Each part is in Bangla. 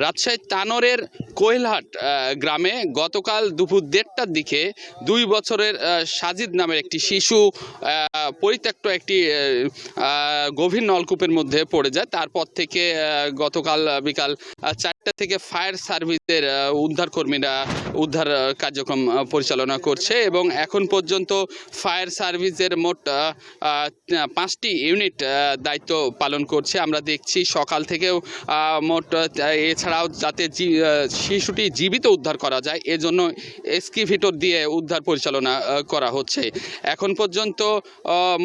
রাজশাহীর তানোরের কোয়েলহাট গ্রামে গতকাল দুপুর 1:30টার দিকে 2 বছরের সাজিদ নামের একটি শিশু পরিত্যক্ত একটি গভীর নলকূপের মধ্যে পড়ে যায়। তারপর থেকে গতকাল বিকাল 4টা থেকে ফায়ার সার্ভিসের উদ্ধারকর্মীরা উদ্ধার কার্যক্রম পরিচালনা করছে এবং এখন পর্যন্ত ফায়ার সার্ভিসের মোট 5টি ইউনিট দায়িত্ব পালন করছে। আমরা দেখছি সকাল থেকেও মোট এছাড়াও যাতে শিশুটি জীবিত উদ্ধার করা যায় এজন্য এক্সকাভেটর দিয়ে উদ্ধার পরিচালনা করা হচ্ছে। এখন পর্যন্ত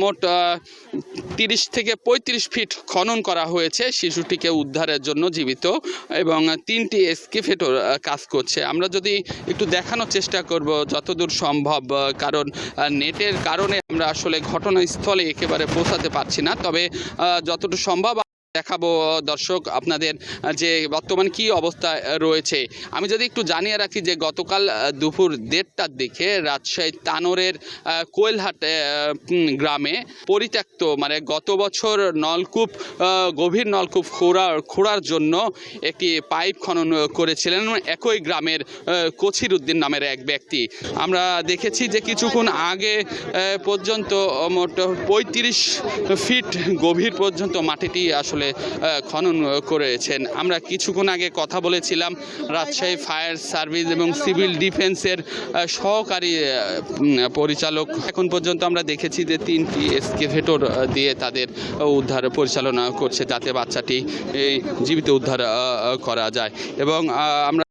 মোট 30 থেকে 35 ফিট খনন করা হয়েছে শিশুটিকে উদ্ধারের জন্য জীবিত, এবং 3টি এক্সকাভেটর কাজ করছে। আমরা যদি একটু দেখানোর চেষ্টা করব যতদূর সম্ভব, কারণ নেটের কারণে আমরা আসলে ঘটনাস্থলে একেবারে পৌঁছাতে পারছি না, তবে যতটুকু সম্ভব দেখাবো দর্শক আপনাদের যে বর্তমান কি অবস্থা রয়েছে। আমি যদি একটু জানিয়ে রাখি যে গতকাল দুপুর 1:30টার দিকে রাজশাহী তানোরের কোয়েলহাট গ্রামে পরিত্যক্ত মানে গত বছর নলকূপ গভীর নলকূপ খোঁড়ার জন্য একটি পাইপ খনন করেছিলেন একই গ্রামের কছির উদ্দিন নামের এক ব্যক্তি। আমরা দেখেছি যে কিছুক্ষণ আগে পর্যন্ত মোট 35 ফিট গভীর পর্যন্ত মাটিটি আসলে খনন করেছেন। আমরা কিছুক্ষণ আগে কথা বলেছিলাম রাজশাহী ফায়ার সার্ভিস এবং সিভিল ডিফেন্সের সহকারী পরিচালক। এখন পর্যন্ত আমরা দেখেছি যে 3টি এক্সকাভেটর দিয়ে তাদের উদ্ধার পরিচালনা করছে যাতে বাচ্চাটি জীবিত উদ্ধার করা যায়। এবং আমরা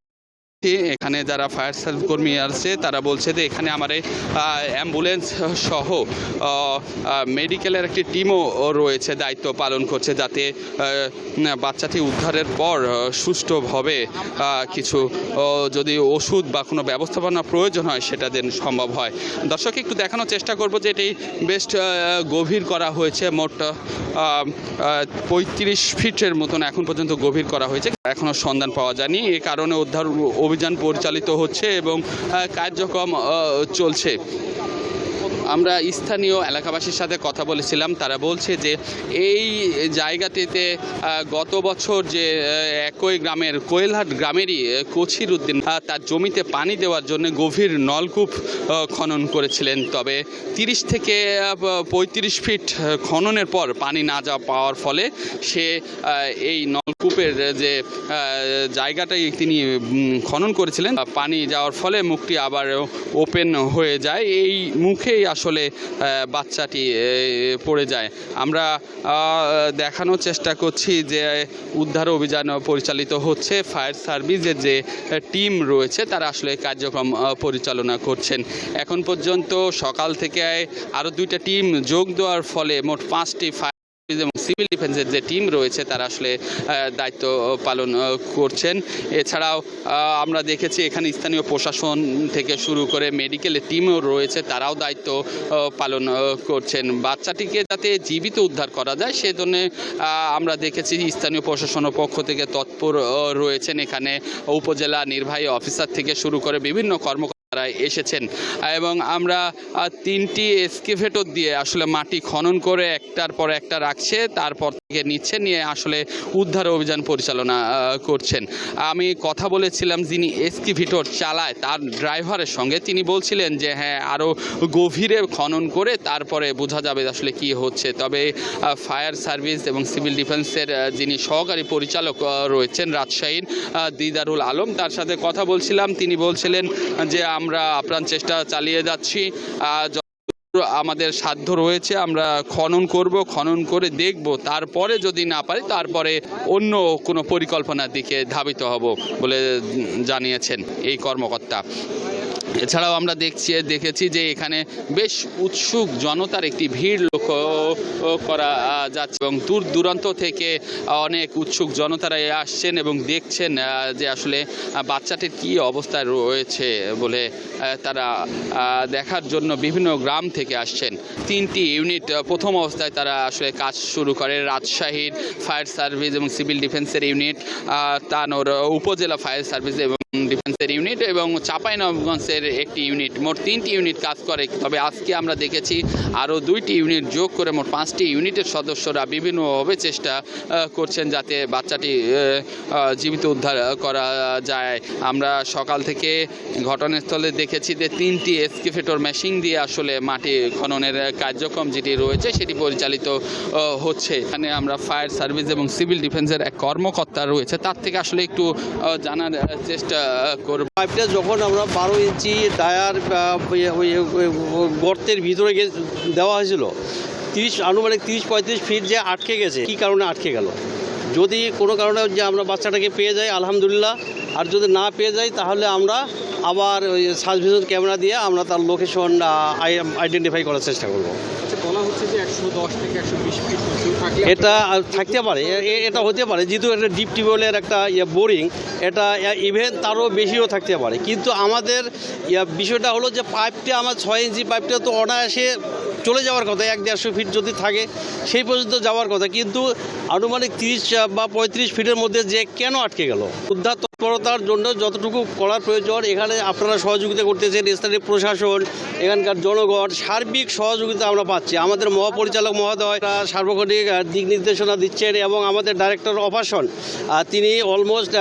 এখানে যারা ফায়ার সার্ভিস কর্মী আছে তারা বলছে যে এখানে আমার অ্যাম্বুলেন্স সহ মেডিকেলের একটি টিমও রয়েছে, দায়িত্ব পালন করছে যাতে বাচ্চাটি উদ্ধারের পর সুষ্ঠুভাবে কিছু যদি ওষুধ বা কোনো ব্যবস্থাপনা প্রয়োজন হয় সেটা যেন সম্ভব হয়। দর্শক একটু দেখানোর চেষ্টা করব যে এটি বেশ গভীর করা হয়েছে, মোট 35 ফিটের মতন এখন পর্যন্ত গভীর করা হয়েছে। এখনও সন্ধান পাওয়া যায়নি, এ কারণে উদ্ধার অভিযান পরিচালিত হচ্ছে এবং কার্যক্রম চলছে। আমরা স্থানীয় এলাকাবাসীর সাথে কথা বলেছিলাম, তারা বলছে যে এই জায়গাটিতে গত বছর যে একই গ্রামের কোয়েলহাট গ্রামেরই কছির উদ্দিন তার জমিতে পানি দেওয়ার জন্য গভীর নলকূপ খনন করেছিলেন, তবে 30 থেকে 35 ফিট খননের পর পানি না পাওয়ার ফলে সে এই নলকূপের যে জায়গাটাই তিনি খনন করেছিলেন পানি যাওয়ার ফলে মুখটি আবার ওপেন হয়ে যায়, এই মুখেই আসলে বাচ্চাটি পড়ে যায়। আমরা দেখানোর চেষ্টা করছি যে উদ্ধার অভিযান পরিচালিত হচ্ছে, ফায়ার সার্ভিসের যে টিম রয়েছে তারা আসলে কার্যক্রম পরিচালনা করছেন। এখন পর্যন্ত সকাল থেকে আরও 2টা টিম যোগ দেওয়ার ফলে মোট 5টি ফায়ার এবং সিভিল ডিফেন্সের যে টিম রয়েছে তারা আসলে দায়িত্ব পালন করছেন। এছাড়াও আমরা দেখেছি এখানে স্থানীয় প্রশাসন থেকে শুরু করে মেডিকেলের টিমও রয়েছে, তারাও দায়িত্ব পালন করছেন বাচ্চাটিকে যাতে জীবিত উদ্ধার করা যায় সেজন্য। আমরা দেখেছি স্থানীয় প্রশাসনের পক্ষ থেকে তৎপর রয়েছেন, এখানে উপজেলা নির্বাহী অফিসার থেকে শুরু করে বিভিন্ন কর্মকর্তা এসেছেন এবং আমরা 3টি এক্সকাভেটর দিয়ে আসলে মাটি খনন করে একটার পর একটা রাখছে, তারপর থেকে নিচ্ছে, নিয়ে আসলে উদ্ধার অভিযান পরিচালনা করছেন। আমি কথা বলেছিলাম যিনি এক্সকাভেটর চালায় তার ড্রাইভারের সঙ্গে, তিনি বলছিলেন যে হ্যাঁ আরও গভীরে খনন করে তারপরে বোঝা যাবে আসলে কি হচ্ছে। তবে ফায়ার সার্ভিস এবং সিভিল ডিফেন্সের যিনি সহকারী পরিচালক রয়েছেন রাজশাহীর দিদারুল আলম, তার সাথে কথা বলছিলাম, তিনি বলছিলেন যে আমরা আপ্রাণ চেষ্টা চালিয়ে যাচ্ছি, আমাদের সাধ্য রয়েছে আমরা খনন করব, খনন করে দেখব, তারপরে যদি না পারি তারপরে অন্য কোনো পরিকল্পনার দিকে ধাবিত হব বলে জানিয়েছেন এই কর্মকর্তা। এছাড়াও আমরা দেখেছি যে এখানে বেশ উৎসুক জনতার একটি ভিড় লক্ষ্য করা যাচ্ছে এবং দূর দূরান্ত থেকে অনেক উৎসুক জনতারা আসছেন এবং দেখছেন যে আসলে বাচ্চাটির কী অবস্থায় রয়েছে বলে তারা দেখার জন্য বিভিন্ন গ্রাম থেকে আসছেন। 3টি ইউনিট প্রথম অবস্থায় তারা আসলে কাজ শুরু করে, রাজশাহীর ফায়ার সার্ভিস এবং সিভিল ডিফেন্সের ইউনিট, তানোর উপজেলা ফায়ার সার্ভিস এবং ডিফেন্সের ইউনিট এবং চাঁপাইনবাবগঞ্জের একটি ইউনিট, মোট 3টি ইউনিট কাজ করে। তবে আজকে আমরা দেখেছি আরও 2টি ইউনিট যোগ করে মোট 5টি ইউনিটের সদস্যরা বিভিন্নভাবে চেষ্টা করছেন যাতে বাচ্চাটি জীবিত উদ্ধার করা যায়। আমরা সকাল থেকে ঘটনাস্থলে দেখেছি যে 3টি এক্সকেভেটর মেশিন দিয়ে আসলে মাটি খননের কার্যক্রম যেটি রয়েছে সেটি পরিচালিত হচ্ছে। এখানে আমরা ফায়ার সার্ভিস এবং সিভিল ডিফেন্সের এক কর্মকর্তা রয়েছে, তার থেকে আসলে একটু জানার চেষ্টা করব। পাইপটা যখন আমরা 12 ইঞ্চি ডায়ার গর্তের ভিতরে দেওয়া হয়েছিল, আনুমানিক 30-35 ফিট যে আটকে গেছে, কী কারণে আটকে গেল? যদি কোনো কারণে যে আমরা বাচ্চাটাকে পেয়ে যাই আলহামদুলিল্লাহ, আর যদি না পেয়ে যাই তাহলে আমরা আবার ওই সার্চ ভিশন ক্যামেরা দিয়ে আমরা তার লোকেশন আইডেন্টিফাই করার চেষ্টা করব। বলা হচ্ছে যে 110 থেকে 120 ফিট থাকলে এটা থাকতে পারে, এটা হতে পারে, যেহেতু একটা ডিপ টিউবওয়েলের একটা বোরিং, এটা ইভেন তারও বেশিও থাকতে পারে। কিন্তু আমাদের বিষয়টা হলো যে পাইপটা আমার 6 ইঞ্চি পাইপটা তো অনায়াসে চলে যাওয়ার কথা, 100-150 ফিট যদি থাকে সেই পর্যন্ত যাওয়ার কথা, কিন্তু আনুমানিক 30 বা 35 ফিটের মধ্যে যে কেন আটকে গেল? উদ্ধার তৎপরতার জন্য যতটুকু করার প্রয়োজন এখানে আপনারা সহযোগিতা করতেছেন, স্থানীয় প্রশাসন, এখানকার জনগণ সার্বিক সহযোগিতা আমরা পাচ্ছি। আমাদের মহাপরিচালক মহোদয় সার্বক্ষণিক দিক নির্দেশনা দিচ্ছেন এবং আমাদের ডাইরেক্টর অপারেশন তিনি অলমোস্ট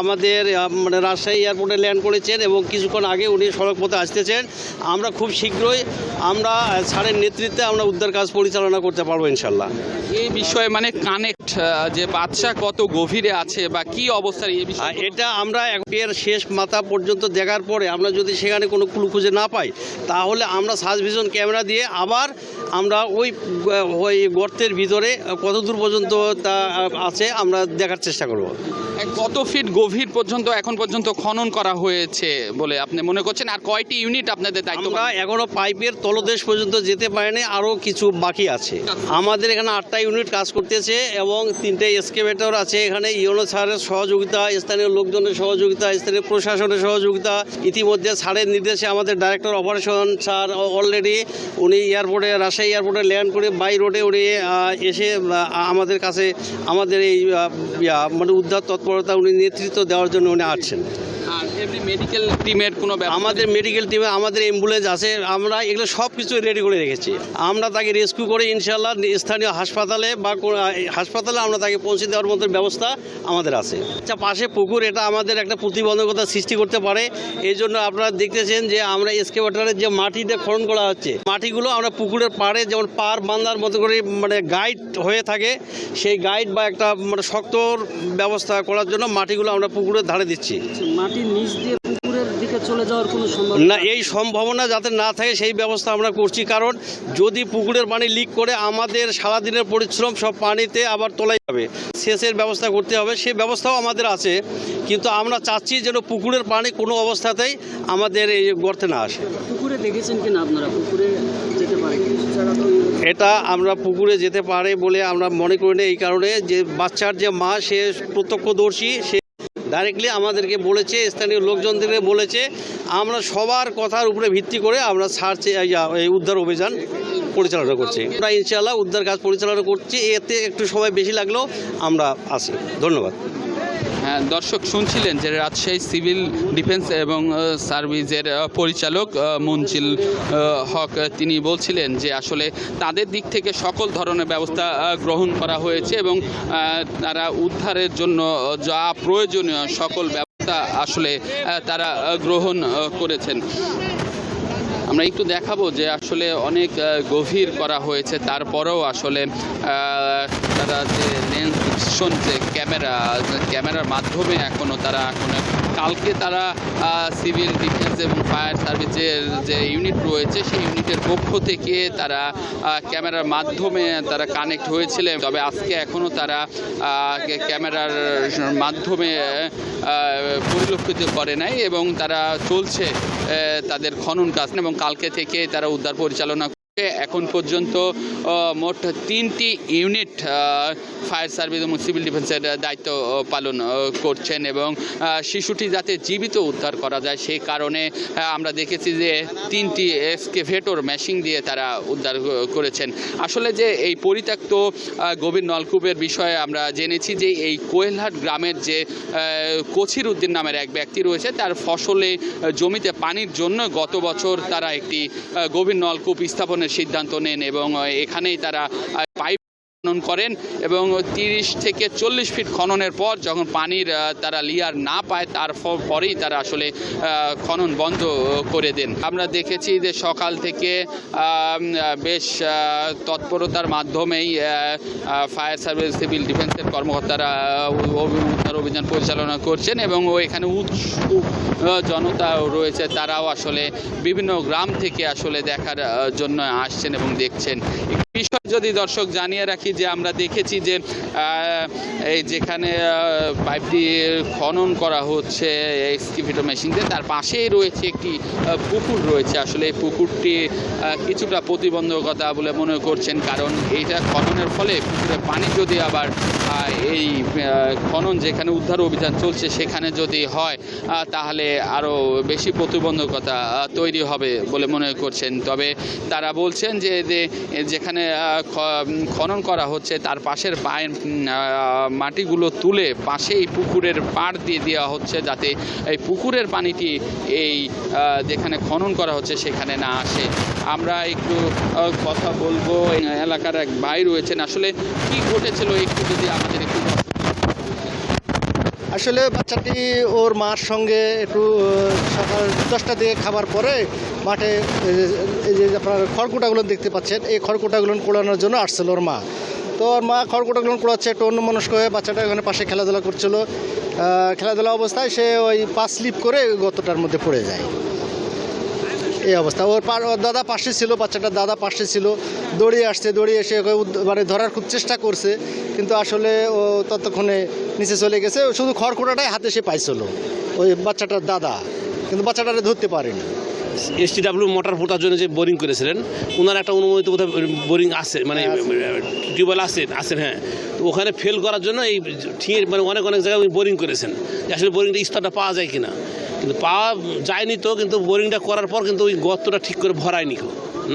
আমাদের মানে রাজশাহী এয়ারপোর্টে ল্যান্ড করেছেন এবং কিছুক্ষণ আগে উনি সড়ক পথে আসতেছেন। আমরা খুব শীঘ্রই আমরা স্যারের নেতৃত্বে আমরা উদ্ধার কাজ পরিচালনা করতে পারবো ইনশাল্লাহ। এই বিষয়ে মানে কানেক্ট যে বাচ্চা কত গভীরে আছে বা কি অবস্থায়, এই বিষয়ে এটা আমরা এর শেষ মাথা পর্যন্ত দেখার পরে আমরা যদি সেখানে কোনো ক্লু খুঁজে না পাই তাহলে আমরা সার্চ ভিশন ক্যামেরা দিয়ে আবার আমরা ওই গর্তের ভিতরে কত দূর পর্যন্ত তা আছে আমরা দেখার চেষ্টা করব। কত ফিট গভীর পর্যন্ত এখন পর্যন্ত খনন করা হয়েছে বলে আপনি মনে করছেন, আর কয়টি ইউনিট আপনাদের দায়িত্ব? আমরা এখনো পাইপের তলদেশ পর্যন্ত যেতে পারিনি, আরও কিছু বাকি আছে। আমাদের এখানে 8টা ইউনিট কাজ করতেছে এবং 3টে এক্সকেভেটর আছে। এখানে ইউনো স্যারের সহযোগিতা, স্থানীয় লোকজনের সহযোগিতা, স্থানীয় প্রশাসনের সহযোগিতা, ইতিমধ্যে স্যারের নির্দেশে আমাদের ডাইরেক্টর অপারেশন স্যার অলরেডি উনি এয়ারপোর্টে রাজশাহী এয়ারপোর্টে ল্যান্ড করে বাই রোডে উনি এসে আমাদের কাছে আমাদের এই মানে উদ্ধার তৎপরতা উনি নেতৃত্ব দেওয়ার জন্য উনি আসছেন। আর এমনি মেডিকেল টিমের কোনো আমাদের মেডিকেল টিমে আমাদের অ্যাম্বুলেন্স আছে, আমরা এগুলো সব কিছু রেডি করে রেখেছি। আমরা তাকে রেস্কিউ করে ইনশাল্লাহ স্থানীয় হাসপাতালে বা হাসপাতালে আমরা তাকে পৌঁছে দেওয়ার মতো ব্যবস্থা আমাদের আছে। আচ্ছা, পাশে পুকুর, এটা আমাদের একটা প্রতিবন্ধকতা সৃষ্টি করতে পারে। এই জন্য আপনারা দেখতেছেন যে আমরা এক্সকেভেটরের যে মাটিটা খনন করা হচ্ছে, মাটিগুলো আমরা পুকুরের পাড়ে যেমন পার বান্ধার মতো করে মানে গাইড হয়ে থাকে, সেই গাইড বা একটা মানে শক্ত ব্যবস্থা করার জন্য মাটিগুলো আমরা পুকুরের ধারে দিচ্ছি। মাটির নিচ দিয়ে পুকুরের দিকে চলে যাওয়ার কোনো সম্ভাবনা না, এই সম্ভাবনা যাতে না থাকে সেই ব্যবস্থা আমরা করছি। কারণ যদি পুকুরের পানি লিক করে আমাদের সারাদিনের পরিশ্রম সব পানিতে আবার তোলাই যাবে, সেচের ব্যবস্থা করতে হবে, সেই ব্যবস্থাও আমাদের আছে। কিন্তু আমরা চাচ্ছি যেন পুকুরের পানি কোনো অবস্থাতেই আমাদের এই গর্তে না আসে। পুকুরে দেখেছেন কিনা আপনারা? পুকুরে যেতে পারে এটা আমরা পুকুরে যেতে পারে বলে আমরা মনে করি না, এই কারণে যে বাচ্চার যে মা সে প্রত্যক্ষদর্শী, সে ডাইরেক্টলি আমাদেরকে বলেছে, স্থানীয় লোকজনদেরকে বলেছে। আমরা সবার কথার উপরে ভিত্তি করে আমরা সার্চ এই উদ্ধার অভিযান পরিচালনা করছি। আমরা ইনশাআল্লাহ উদ্ধার কাজ পরিচালনা করছি। এতে একটু সময় বেশি লাগলেও আমরা আছি। ধন্যবাদ। হ্যাঁ, দর্শক শুনছিলেন যে রাজশাহী সিভিল ডিফেন্স এবং সার্ভিসের পরিচালক মঞ্জিল হক, তিনি বলছিলেন যে আসলে তাদের দিক থেকে সকল ধরনের ব্যবস্থা গ্রহণ করা হয়েছে এবং তারা উদ্ধারের জন্য যা প্রয়োজনীয় সকল ব্যবস্থা আসলে তারা গ্রহণ করেছেন। আমরা একটু দেখাবো যে আসলে অনেক গভীর করা হয়েছে, তারপরেও আসলে তারা যে লেন্স ফিকশন যে ক্যামেরার মাধ্যমে এখনও কালকে তারা সিভিল ডিফেন্স এবং ফায়ার সার্ভিসের যে ইউনিট রয়েছে সেই ইউনিটের পক্ষ থেকে তারা ক্যামেরার মাধ্যমে তারা কানেক্ট হয়েছিলেন। তবে আজকে এখনও তারা ক্যামেরার মাধ্যমে পরিলক্ষিত করে নাই এবং তারা চলছে তাদের খনন কাজ এবং কালকে থেকে তারা উদ্ধার পরিচালনা এখন পর্যন্ত মোট 3টি ইউনিট ফায়ার সার্ভিস এবং সিভিল ডিফেন্সের দায়িত্ব পালন করছেন এবং শিশুটি যাতে জীবিত উদ্ধার করা যায় সেই কারণে আমরা দেখেছি যে 3টি এক্সকেভেটর মেশিন দিয়ে তারা উদ্ধার করেছেন। আসলে যে এই পরিত্যক্ত গভীর নলকূপের বিষয়ে আমরা জেনেছি যে এই কোয়েলহাট গ্রামের যে কচির উদ্দিন নামের এক ব্যক্তি রয়েছে, তার ফসলে জমিতে পানির জন্য গত বছর তারা একটি গভীর নলকূপ স্থাপনের সিদ্ধান্ত নেন এবং এখানেই তারা পাইপ খনন করেন এবং 30 থেকে 40 ফিট খননের পর যখন পানির তারা লিয়ার না পায় তারপরেই তারা আসলে খনন বন্ধ করে দেন। আমরা দেখেছি যে সকাল থেকে বেশ তৎপরতার মাধ্যমেই ফায়ার সার্ভিস সিভিল ডিফেন্সের কর্মকর্তারা উদ্ধার অভিযান পরিচালনা করছেন এবং এখানে উৎসুক জনতা রয়েছে, তারাও আসলে বিভিন্ন গ্রাম থেকে আসলে দেখার জন্য আসছেন এবং দেখছেন। বিষয় যদি দর্শক জানিয়ে রাখি যে আমরা দেখেছি যে এই যেখানে পাইপটি খনন করা হচ্ছে এক্সকেভেটর মেশিন দিয়ে, তার পাশেই রয়েছে একটি পুকুর রয়েছে। আসলে এই পুকুরটি কিছুটা প্রতিবন্ধকতা বলে মনে করছেন, কারণ এইটা খননের ফলে পুকুরে পানি যদি আবার এই খনন যেখানে উদ্ধার অভিযান চলছে সেখানে যদি হয় তাহলে আরও বেশি প্রতিবন্ধকতা তৈরি হবে বলে মনে করছেন। তবে তারা বলছেন যে যেখানে খনন করা হচ্ছে তার পাশের মাটিগুলো তুলে পাশেই পুকুরের পাড় দিয়ে দেওয়া হচ্ছে, যাতে এই পুকুরের পানিটি এই যেখানে খনন করা হচ্ছে সেখানে না আসে। আমরা একটু কথা বলবো, এলাকার এক ভাই রয়েছেন, আসলে কি ঘটেছিল একটু যদি আমাদের একটু। আসলে বাচ্চাটি ওর মার সঙ্গে একটু সকাল 10টার দিকে খাবার পরে মাঠে এই যে আপনার খড়কুটাগুলো দেখতে পাচ্ছেন, এই খড়কুটাগুলো কোড়ানোর জন্য আসছিল ওর মা। তো ওর মা খড়কুটাগুলো কোড়াচ্ছে, একটু অন্যমনস্ক হয়ে বাচ্চাটা ওখানে পাশে খেলাধুলা করছিল। খেলাধুলা অবস্থায় সে ওই পা স্লিপ করে গর্তটার মধ্যে পড়ে যায়। এই অবস্থা। ওর দাদা পাশে ছিল, বাচ্চাটার দাদা পাশে ছিল, দৌড়িয়ে আসছে, দৌড়িয়ে এসে মানে ধরার খুব চেষ্টা করছে, কিন্তু আসলে ও ততক্ষণে নিচে চলে গেছে। শুধু খড়কুটাটাই হাতে সে পাইছিল ওই বাচ্চাটার দাদা, কিন্তু বাচ্চাটারে ধরতে পারেনি। STW মোটর পোতার জন্য যে বোরিং করেছিলেন, ওনার একটা অনুমোদিত কোথাও বোরিং আছে, মানে টিউবওয়েল আছেন, হ্যাঁ। তো ওখানে ফেল করার জন্য এই ঠিক মানে অনেক জায়গায় বোরিং করেছেন, আসলে বোরিংটা স্তরটা পাওয়া যায় কিনা, কিন্তু পাওয়া যায়নি। তো কিন্তু বোরিংটা করার পর কিন্তু ওই গর্তটা ঠিক করে ভরায়নি,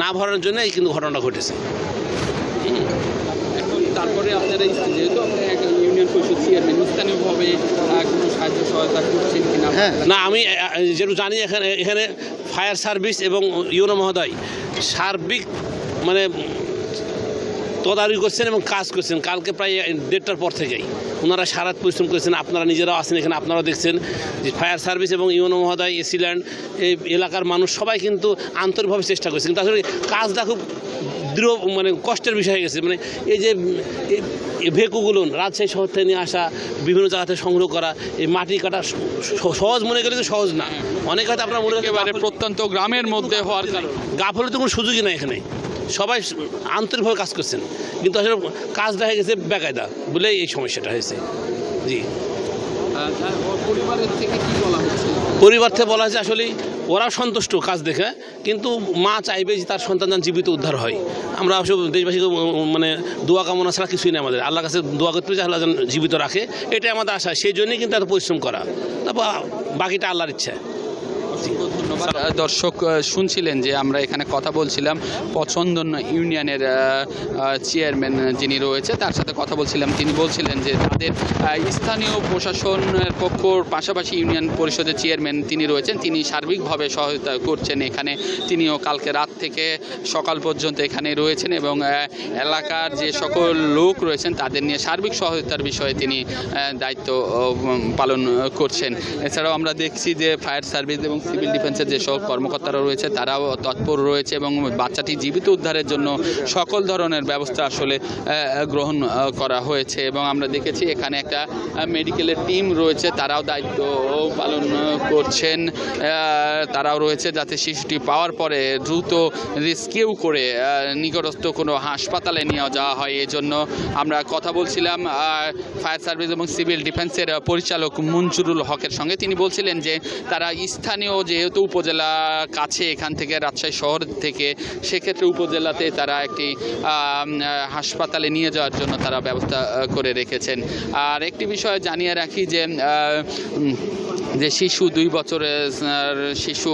না ভরানোর জন্য এই কিন্তু ঘটনাটা ঘটেছে। তারপরে আপনারা যেহেতু আপনারা একটা ইউনিয়ন পরিষদ চেয়ারম্যান, স্থানীয়ভাবে কোনো সাহায্য সহায়তা করছেন কিনা? হ্যাঁ, না আমি যেটু জানি এখানে ফায়ার সার্ভিস এবং ইউনো মহোদয় সার্বিক মানে তদারকি করছেন এবং কাজ করছেন। কালকে প্রায় 1:30টার পর থেকেই ওনারা সারা পরিশ্রম করেছেন। আপনারা নিজেরাও আছেন এখানে, আপনারাও দেখছেন যে ফায়ার সার্ভিস এবং ইউনো মহোদয়, এসিল্যান্ড, এই এলাকার মানুষ সবাই কিন্তু আন্তরিকভাবে চেষ্টা করছে, কিন্তু আসলে কাজটা খুব দৃঢ় মানে কষ্টের বিষয় হয়ে গেছে। মানে এই যে ভেকুগুলো রাজশাহী শহর থেকে নিয়ে আসা, বিভিন্ন জায়গা থেকে সংগ্রহ করা, এই মাটি কাটা সহজ মনে করলে তো সহজ না। অনেক হয়তো আপনার মনে একেবারে প্রত্যন্ত গ্রামের মধ্যে হওয়ার কারণে গাফলের তো কোনো সুযোগই নাই, এখানে সবাই আন্তরিকভাবে কাজ করছেন, কিন্তু আসলে কাজটা হয়ে গেছে বেকায়দা বলে এই সমস্যাটা হয়েছে। জি, পরিবারের থেকে কি বলা হচ্ছে? পরিবার থেকে বলা হয়েছে আসলে ওরাও সন্তুষ্ট কাজ দেখে, কিন্তু মা চাইবে যে তার সন্তান যেন জীবিত উদ্ধার হয়। আমরা অবশ্য দেশবাসীকে মানে দোয়া কামনা ছাড়া কিছুই নেই আমাদের, আল্লাহর কাছে দোয়া করতে যে আল্লাহ যেন জীবিত রাখে, এটাই আমাদের আশা। সেই জন্যই কিন্তু এত পরিশ্রম করা, তারপর বাকিটা আল্লাহর ইচ্ছা। ধন্যবাদ। দর্শক শুনছিলেন যে আমরা এখানে কথা বলছিলাম পছন্দন ইউনিয়নের চেয়ারম্যান যিনি রয়েছে তার সাথে কথা বলছিলাম। তিনি বলছিলেন যে তাদের স্থানীয় প্রশাসনের পক্ষর পাশাপাশি ইউনিয়ন পরিষদের চেয়ারম্যান তিনি রয়েছেন, তিনি সার্বিকভাবে সহায়তা করছেন এখানে। তিনিও কালকে রাত থেকে সকাল পর্যন্ত এখানে রয়েছেন এবং এলাকার যে সকল লোক রয়েছেন তাদের নিয়ে সার্বিক সহায়তার বিষয়ে তিনি দায়িত্ব পালন করছেন। এছাড়াও আমরা দেখছি যে ফায়ার সার্ভিস এবং সিভিল ডিফেন্সের যেসব কর্মকর্তারা রয়েছে তারাও তৎপর রয়েছে এবং বাচ্চাটি জীবিত উদ্ধারের জন্য সকল ধরনের ব্যবস্থা আসলে গ্রহণ করা হয়েছে। এবং আমরা দেখেছি এখানে একটা মেডিকেলের টিম রয়েছে, তারাও দায়িত্ব পালন করছেন, তারাও রয়েছে যাতে শিশুটি পাওয়ার পরে দ্রুত রেস্কিউ করে নিকটস্থ কোনো হাসপাতালে নিয়ে যাওয়া হয়। এই জন্য আমরা কথা বলছিলাম ফায়ার সার্ভিস এবং সিভিল ডিফেন্সের পরিচালক মঞ্জুরুল হকের সঙ্গে। তিনি বলছিলেন যে তারা স্থানীয় স্থানীয় যেহেতু উপজেলা কাছে এখান থেকে রাজশাহী শহর থেকে, সেক্ষেত্রে উপজেলাতে তারা একটি হাসপাতালে নিয়ে যাওয়ার জন্য তারা ব্যবস্থা করে রেখেছেন। আর একটি বিষয় জানিয়ে রাখি যে শিশু 2 বছরের শিশু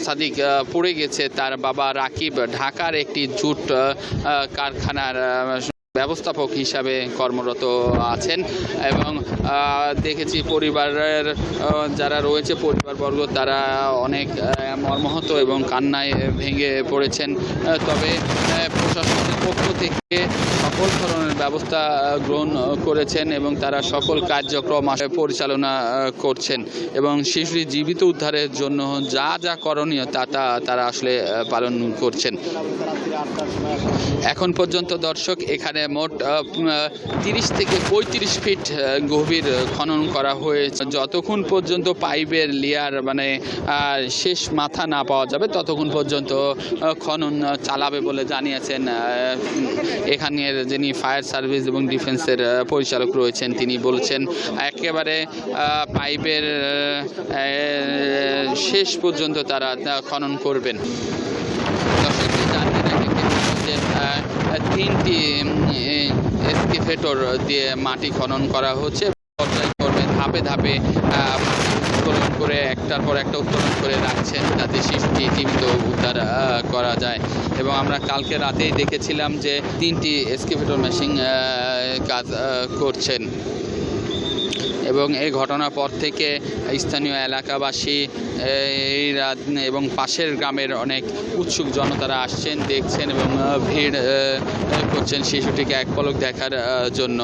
সাদিক পড়ে গেছে, তার বাবা রাকিব ঢাকার একটি জুট কারখানার ব্যবস্থাপক হিসাবে কর্মরত আছেন এবং দেখেছি পরিবারের যারা রয়েছে পরিবারবর্গ তারা অনেক মর্মাহত এবং কান্নায় ভেঙে পড়েছেন। তবে প্রশাসনের পক্ষ থেকে সকল ধরনের ব্যবস্থা গ্রহণ করেছেন এবং তারা সকল কার্যক্রম পরিচালনা করছেন এবং শিশুটি জীবিত উদ্ধারের জন্য যা যা করণীয় তারা আসলে পালন করছেন। এখন পর্যন্ত দর্শক এখানে মোট 30 থেকে 35 ফিট গভীর খনন করা হয়েছে। যতক্ষণ পর্যন্ত পাইপের লেয়ার মানে শেষ মাথা না পাওয়া যাবে ততক্ষণ পর্যন্ত খনন চালাবে বলে জানিয়েছেন এখানের যিনি ফায়ার সার্ভিস এবং ডিফেন্সের পরিচালক রয়েছেন। তিনি বলছেন একেবারে পাইপের শেষ পর্যন্ত তারা খনন করবেন। তিনটি এক্সকেভেটর দিয়ে মাটি খনন করা হচ্ছে। পর্যায়ক্রমে ধাপে ধাপে উত্তোলন করে একটার পর একটা উত্তোলন করে রাখছেন যাতে শিশুটি জীবিত উদ্ধার করা যায়। এবং আমরা কালকে রাতেই দেখেছিলাম যে 3টি এক্সকেভেটর মেশিন কাজ করছেন এবং এই ঘটনার পর থেকে স্থানীয় এলাকাবাসী এবং পাশের গ্রামের অনেক উৎসুক জনতারা আসছেন, দেখছেন এবং ভিড় করছেন শিশুটিকে এক পলক দেখার জন্য।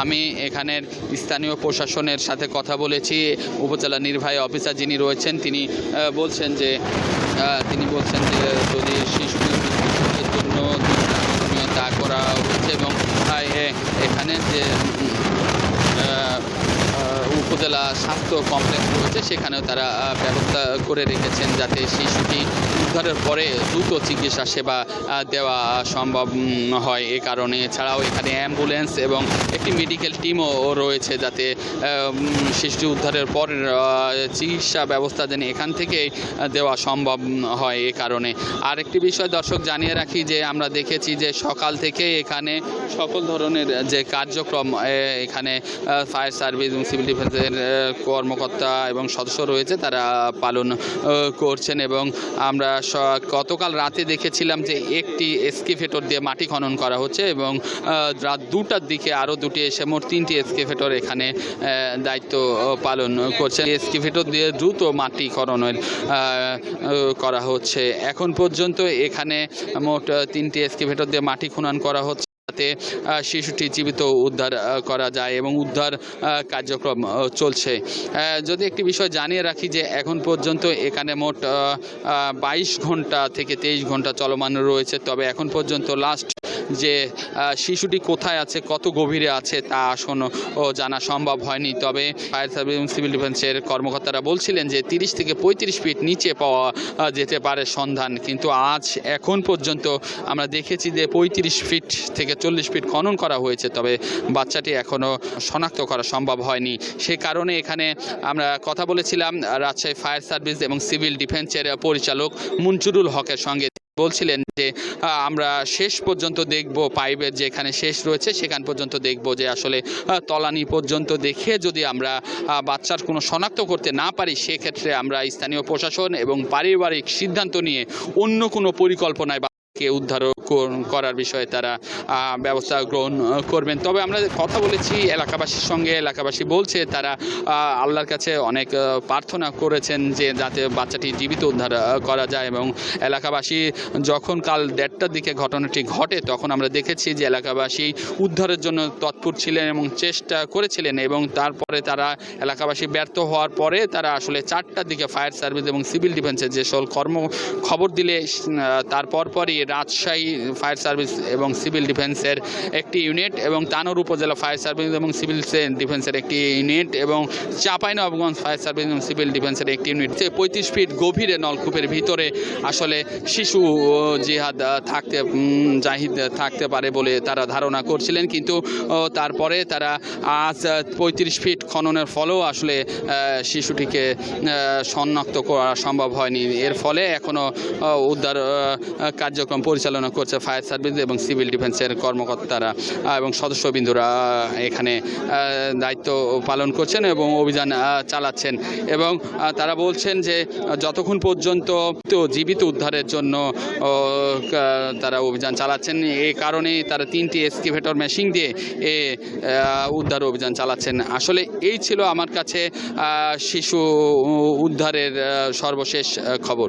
আমি এখানের স্থানীয় প্রশাসনের সাথে কথা বলেছি। উপজেলা নির্বাহী অফিসার যিনি রয়েছেন তিনি বলছেন যে যদি শিশুটির জন্য তা করা হচ্ছে এবং এখানে যে উপজেলা স্বাস্থ্য কমপ্লেক্স রয়েছে সেখানেও তারা ব্যবস্থা করে রেখেছেন যাতে শিশুটি উদ্ধারের পরে দ্রুত চিকিৎসা সেবা দেওয়া সম্ভব হয়। এ কারণে এছাড়াও এখানে অ্যাম্বুলেন্স এবং একটি মেডিকেল টিমও রয়েছে যাতে শিশুটি উদ্ধারের পর চিকিৎসা ব্যবস্থা যেন এখান থেকেই দেওয়া সম্ভব হয়। এ কারণে আরেকটি বিষয় দর্শক জানিয়ে রাখি যে আমরা দেখেছি যে সকাল থেকে এখানে সকল ধরনের যে কার্যক্রম এখানে ফায়ার সার্ভিস এবং সিভিল ডিফেন্সের কর্মকর্তা এবং সদস্য রয়েছে তারা পালন করছেন। এবং আমরা গতকাল রাতে দেখেছিলাম যে একটি এক্সকেভেটর দিয়ে মাটি খনন করা হচ্ছে এবং রাত 2টার দিকে আরও 2টি এসে মোট 3টি এক্সকেভেটর এখানে দায়িত্ব পালন করছে। এক্সকেভেটর দিয়ে দ্রুত মাটি খননের করা হচ্ছে। এখন পর্যন্ত এখানে মোট 3টি এক্সকেভেটর দিয়ে মাটি খনন করা হচ্ছে যাতে শিশুটি জীবিত উদ্ধার করা যায় এবং উদ্ধার কার্যক্রম চলছে। যদি একটি বিষয় জানিয়ে রাখি যে এখন পর্যন্ত এখানে মোট 22 ঘন্টা থেকে 23 ঘন্টা চলমান রয়েছে। তবে এখন পর্যন্ত লাস্ট যে শিশুটি কোথায় আছে, কত গভীরে আছে তা এখনও জানা সম্ভব হয়নি। তবে ফায়ার সার্ভিস এবং সিভিল ডিফেন্সের কর্মকর্তারা বলছিলেন যে 30 থেকে 35 ফিট নিচে পাওয়া যেতে পারে সন্ধান, কিন্তু এখন পর্যন্ত আমরা দেখেছি যে 35 ফিট থেকে 40 ফিট খনন করা হয়েছে। তবে বাচ্চাটি এখনও শনাক্ত করা সম্ভব হয়নি। সে কারণে এখানে আমরা কথা বলেছিলাম রাজশাহী ফায়ার সার্ভিস এবং সিভিল ডিফেন্সের পরিচালক মুনজুরুল হকের সঙ্গে। বলছিলেন যে আমরা শেষ পর্যন্ত দেখব, পাইপের যেখানে শেষ রয়েছে সেখান পর্যন্ত দেখব যে আসলে তলানি পর্যন্ত দেখে যদি আমরা বাচ্চার কোনো শনাক্ত করতে না পারি সেক্ষেত্রে আমরা স্থানীয় প্রশাসন এবং পারিবারিক সিদ্ধান্ত নিয়ে অন্য কোনো পরিকল্পনায় উদ্ধার করার বিষয়ে তারা ব্যবস্থা গ্রহণ করবেন। তবে আমরা কথা বলেছি এলাকাবাসীর সঙ্গে, এলাকাবাসী বলছে তারা আল্লাহর কাছে অনেক প্রার্থনা করেছেন যে যাতে বাচ্চাটি জীবিত উদ্ধার করা যায়। এবং এলাকাবাসী যখন কাল 1:30টার দিকে ঘটনাটি ঘটে তখন আমরা দেখেছি যে এলাকাবাসী উদ্ধারের জন্য তৎপর ছিলেন এবং চেষ্টা করেছিলেন এবং তারপরে তারা এলাকাবাসী ব্যর্থ হওয়ার পরে তারা আসলে 4টার দিকে ফায়ার সার্ভিস এবং সিভিল ডিফেন্সের যে সকল খবর দিলে তারপরই রাজশাহী ফায়ার সার্ভিস এবং সিভিল ডিফেন্সের একটি ইউনিট এবং তানোর উপজেলা ফায়ার সার্ভিস এবং সিভিল ডিফেন্সের একটি ইউনিট এবং চাঁপাইনবাবগঞ্জ ফায়ার সার্ভিস এবং সিভিল ডিফেন্সের একটি ইউনিট 35 ফিট গভীরে নলকূপের ভিতরে আসলে শিশু জাহিদ থাকতে পারে বলে তারা ধারণা করছিলেন, কিন্তু তারপরে তারা আজ 35 ফিট খননের ফলেও আসলে শিশুটিকে শনাক্ত করা সম্ভব হয়নি। এর ফলে এখনও উদ্ধার কার্যক্রম পরিচালনা করছে ফায়ার সার্ভিস এবং সিভিল ডিফেন্সের কর্মকর্তারা এবং সদস্যবৃন্দরা এখানে দায়িত্ব পালন করছেন এবং অভিযান চালাচ্ছেন এবং তারা বলছেন যে যতক্ষণ পর্যন্ত জীবিত উদ্ধারের জন্য তারা অভিযান চালাচ্ছেন, এই কারণেই তারা 3টি এক্সকাভেটর মেশিন দিয়ে উদ্ধার অভিযান চালাচ্ছেন। আসলে এই ছিল আমার কাছে শিশু উদ্ধারের সর্বশেষ খবর।